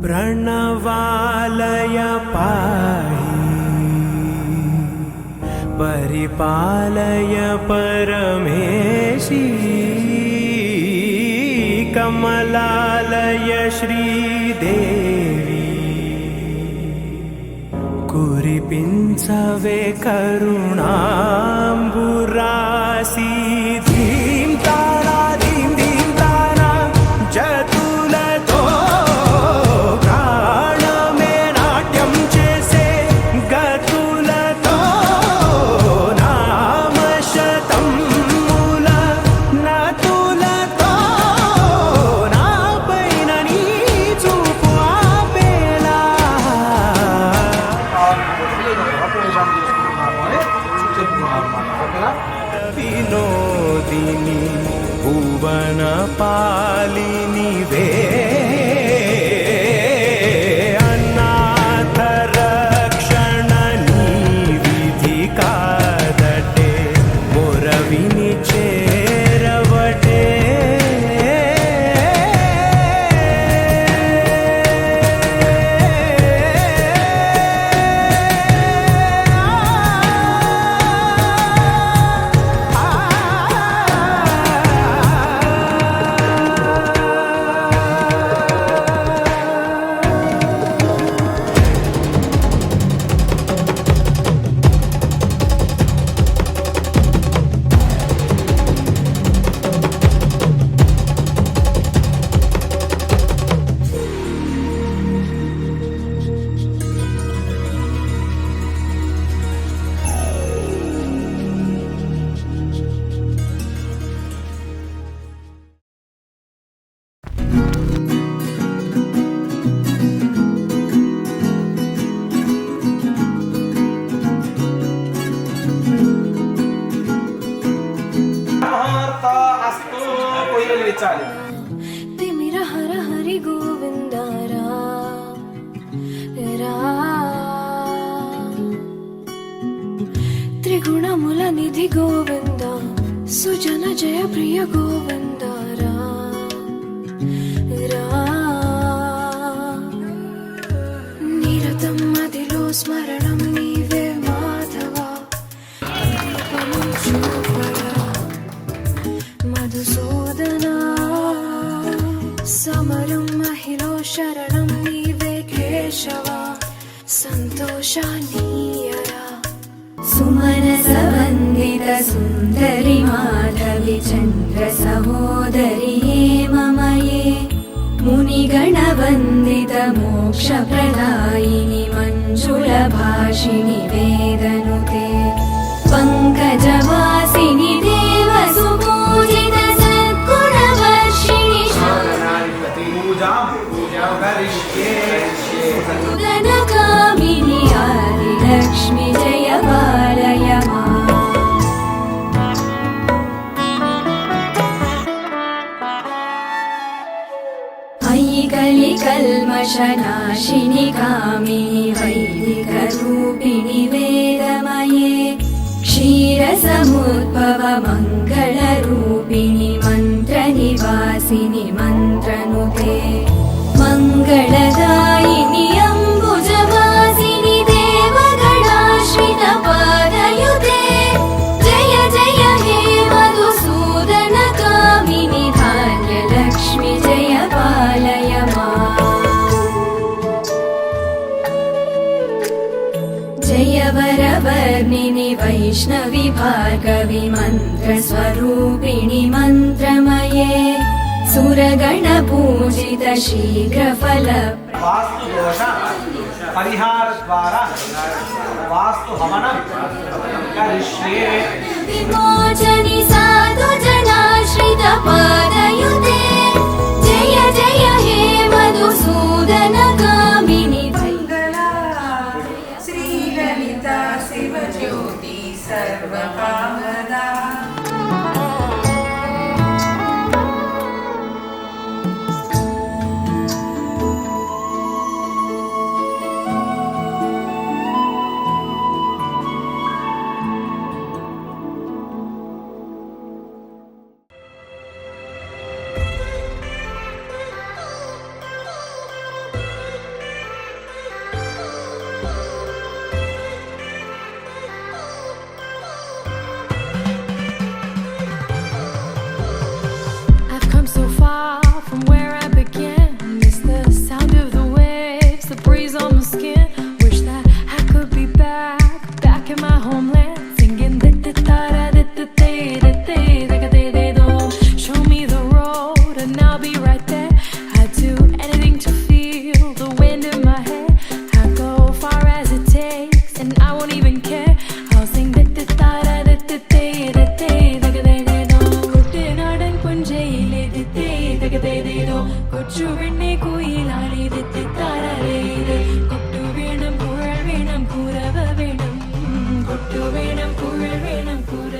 प्रणवालय पाहि परिपालय परमेशी कमलालय श्रीदेवी कुरिपिंचवे करुणांबुरासी धीं तारा धीं धीं तारा जतुलतो प्राणमे नाट्यं चेसे गतुलतो नामशतं मूल नतुलतो नापैननी चूपु आपेला विनोदिनी भुवन पालिनी वे अनाथ रक्षणनी विधि कादटे मोरविनी चेरवटे तिमिर हर हरि गोविंद राम त्रिगुणमुल निधि गोविंद सुजन जय प्रिय गोविंद राम निरतं मदिलो स्मरणं नीवे माधवा मधुसूदना समरं महिलो शरणं नीवे केशवा सन्तोषानीयरा सुमनसवन्दित सुन्दरि माधवि चन्द्र सहोदरि हेममये मुनिगणवन्दित मोक्षप्रदायिनि मञ्जुलभाषिणि वेदनुते पङ्कजवासिनि देवसुपूजित सद्गुणवर्षिणि सुदनकामिनि आदिलक्ष्मि जय पालय माम् अयि कलिकल्मषनाशिनि कामिनि वैदिकरूपिणि वेदमये क्षीरसमुद्भव मङ्गलरूपिणि मन्त्रनिवासिनि मन्त्रनुते मङ्गलदायिनि अम्बुजवासिनि देवगणाश्रित पादयुते जय जय हे मधुसूदन कामिनि धान्यलक्ष्मि जय पालय माम् जय वरवर्णिनि वैष्णवि भार्गवि मन्त्रस्वरूपिणि मन्त्रमये सुरगणपूजित शीघ्रफल वास्तु दोष परिहार द्वारा वास्तु हवन करिष्ये विमोचनि साधु जनाश्रित पादयुते जय जय हे मधुसूदन कामिनि मंगला श्री ललिता शिव ज्योति सर्वकामदा from where I began. Miss the sound of the waves, the breeze on my skin. Wish that I could be back in my homeland, singing show me the road and I'll be right there. I'd do anything to feel the wind in my hair. I'd go far as it takes and I won't even care. I'll sing കൊച്ചു പെണ്ണെ കുയിലാളി കൊട്ടു വേണം കുഴൽ വേണം കുരവ വേണം കൊട്ടു വേണം കുഴൽ വേണം കുര